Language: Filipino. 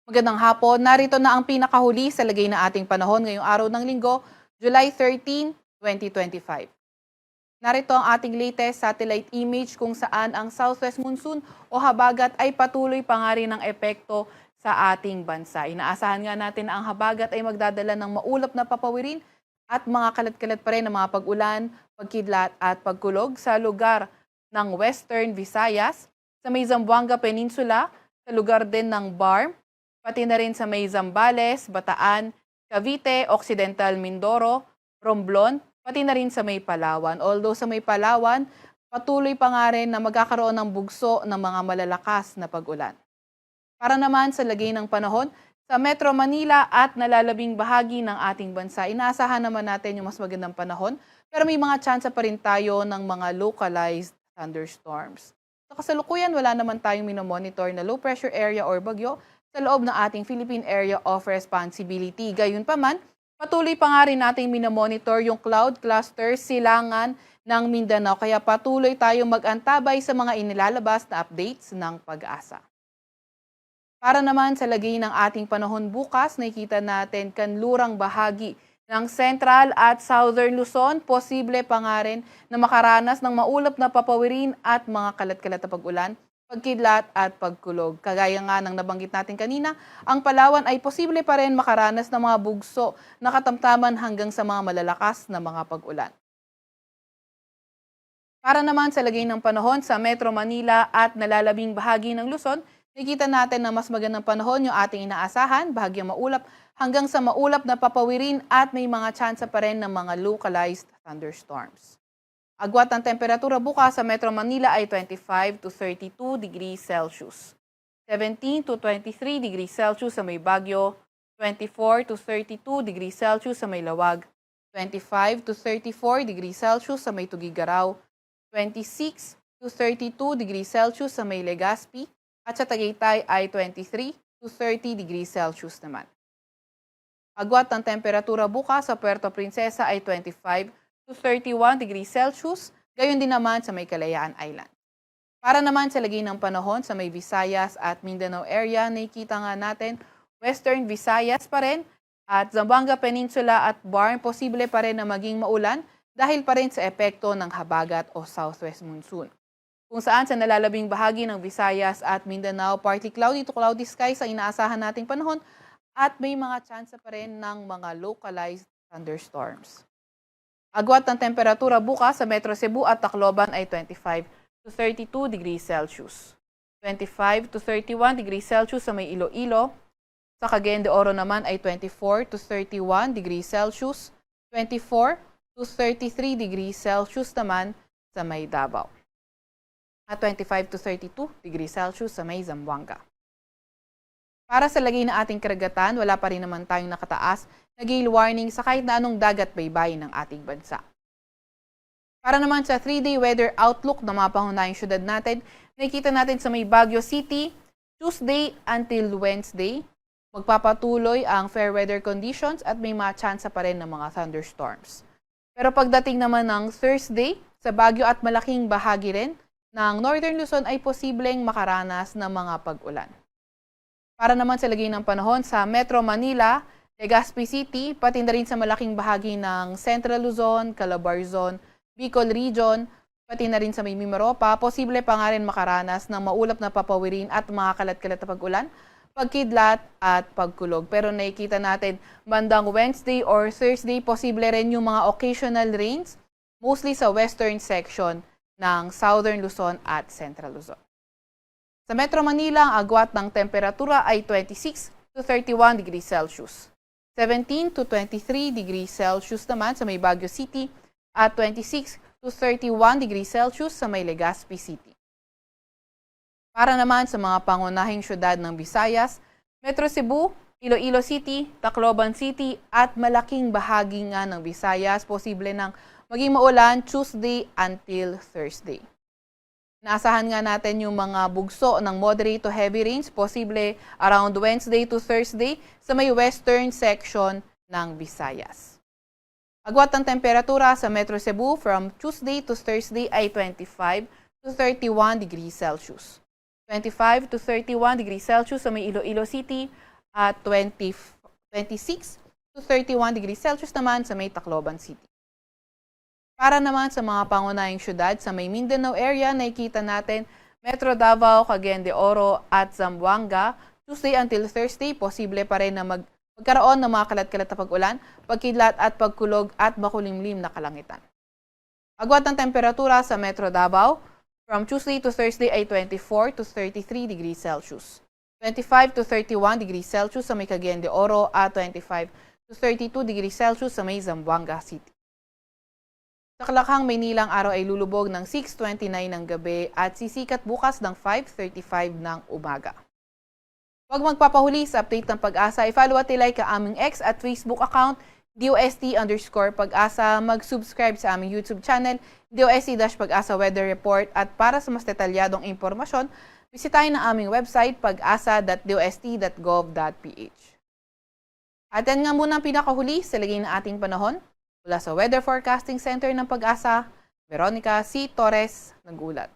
Magandang hapon. Narito na ang pinakahuli sa lagay na ating panahon ngayong araw ng Linggo, July 13, 2025. Narito ang ating latest satellite image kung saan ang southwest monsoon o habagat ay patuloy pa nga rin ng epekto sa ating bansa. Inaasahan nga natin na ang habagat ay magdadala ng maulap na papawirin at mga kalat-kalat pa rin ng mga pag-ulan, pagkidlat at pagkulog sa lugar ng Western Visayas, sa may Zamboanga Peninsula, sa lugar din ng Bar, pati na rin sa may Zambales, Bataan, Cavite, Occidental Mindoro, Romblon, pati na rin sa may Palawan. Although sa may Palawan, patuloy pa nga rin na magkakaroon ng bugso ng mga malalakas na pag-ulan. Para naman sa lagay ng panahon, sa Metro Manila at nalalabing bahagi ng ating bansa, inaasahan naman natin yung mas magandang panahon, pero may mga tsansa pa rin tayo ng mga localized thunderstorms. Sa kasalukuyan, wala naman tayong minomonitor na low pressure area or bagyo sa loob ng ating Philippine Area of Responsibility. Gayunpaman, patuloy pa nga rin nating minomonitor yung cloud cluster silangan ng Mindanao, kaya patuloy tayong mag-antabay sa mga inilalabas na updates ng Pag-asa. Para naman sa lagay ng ating panahon bukas, nakikita natin kanlurang bahagi ng Central at Southern Luzon, posible pa nga rin na makaranas ng maulap na papawirin at mga kalat-kalat na pag-ulan, pagkidlat at pagkulog. Kagaya nga ng nabanggit natin kanina, ang Palawan ay posible pa rin makaranas ng mga bugso na katamtaman hanggang sa mga malalakas na mga pag-ulan. Para naman sa lagay ng panahon sa Metro Manila at nalalabing bahagi ng Luzon, nakikita natin na mas magandang panahon yung ating inaasahan, bahagyang maulap hanggang sa maulap na papawirin at may mga tsansa pa rin ng mga localized thunderstorms. Agwat ng temperatura bukas sa Metro Manila ay 25 to 32 degrees Celsius. 17 to 23 degrees Celsius sa may Baguio, 24 to 32 degrees Celsius sa may Lawag, 25 to 34 degrees Celsius sa may Tugigaraw, 26 to 32 degrees Celsius sa may Legazpi, at sa Tagaytay ay 23 to 30 degrees Celsius naman. Agwat ng temperatura bukas sa Puerto Princesa ay 25 to 31 degrees Celsius, gayon din naman sa may Kalayaan Island. Para naman sa lagay ng panahon sa may Visayas at Mindanao area, nakikita nga natin Western Visayas pa rin at Zamboanga Peninsula at Bar, posible pa rin na maging maulan dahil pa rin sa epekto ng habagat o southwest monsoon. Kung saan sa nalalabing bahagi ng Visayas at Mindanao, partly cloudy to cloudy skies ang inaasahan nating panahon at may mga tsansa pa rin ng mga localized thunderstorms. Agwat ng temperatura bukas sa Metro Cebu at Tacloban ay 25 to 32 degrees Celsius. 25 to 31 degrees Celsius sa may Iloilo. Sa Cagayan de Oro naman ay 24 to 31 degrees Celsius. 24 to 33 degrees Celsius naman sa may Davao. At 25 to 32 degrees Celsius sa may Zamboanga. Para sa lagay na ating karagatan, wala pa rin naman tayong nakataas na gale warning sa kahit na anong dagat baybayin ng ating bansa. Para naman sa 3-day weather outlook na mga pangunahing syudad natin, nakikita natin sa may Baguio City, Tuesday until Wednesday, magpapatuloy ang fair weather conditions at may mga tsansa pa rin ng mga thunderstorms. Pero pagdating naman ng Thursday, sa Baguio at malaking bahagi rin ng Northern Luzon ay posibleng makaranas ng mga pag-ulan. Para naman sa lagay ng panahon sa Metro Manila, Legazpi City, pati na rin sa malaking bahagi ng Central Luzon, Calabarzon, Bicol Region, pati na rin sa may Mimaropa, posible pa nga rin makaranas ng maulap na papawirin at mga kalat-kalat na pag-ulan, pagkidlat at pagkulog. Pero nakikita natin bandang Wednesday or Thursday, posible rin yung mga occasional rains, mostly sa western section ng Southern Luzon at Central Luzon. Sa Metro Manila, ang agwat ng temperatura ay 26 to 31 degrees Celsius. 17 to 23 degrees Celsius naman sa may Baguio City at 26 to 31 degrees Celsius sa may Legazpi City. Para naman sa mga pangunahing syudad ng Visayas, Metro Cebu, Iloilo City, Tacloban City at malaking bahagi nga ng Visayas, posible nang maging maulan Tuesday until Thursday. Naasahan nga natin yung mga bugso ng moderate to heavy rains, posible around Wednesday to Thursday sa may western section ng Visayas. Agwat ng temperatura sa Metro Cebu from Tuesday to Thursday ay 25 to 31 degrees Celsius. 25 to 31 degrees Celsius sa may Iloilo City at 26 to 31 degrees Celsius naman sa may Tacloban City. Para naman sa mga pangunahing syudad sa may Mindanao area, nakikita natin Metro Davao, Cagayan de Oro at Zamboanga. Tuesday until Thursday, posible pa rin na magkaroon ng mga kalat-kalat na pag-ulan, pagkidlat at pagkulog at makulimlim na kalangitan. Agwat ng temperatura sa Metro Davao, from Tuesday to Thursday ay 24 to 33 degrees Celsius. 25 to 31 degrees Celsius sa may Cagayan de Oro at 25 to 32 degrees Celsius sa may Zamboanga City. Sa Kalakhang, Maynilang araw ay lulubog ng 6:29 ng gabi at sisikat bukas ng 5:35 ng umaga. Huwag magpapahuli sa update ng Pag-asa. I-follow at i-like ang aming X at Facebook account, DOST_Pag-asa. Mag-subscribe sa aming YouTube channel, DOST-Pag-asa Weather Report. At para sa mas detalyadong impormasyon, bisitahin ang aming website, pag-asa.dost.gov.ph. At yan nga muna ang pinakahuli sa lagay ng ating panahon. Mula sa Weather Forecasting Center ng Pag-asa, Veronica C. Torres, nag-ulat.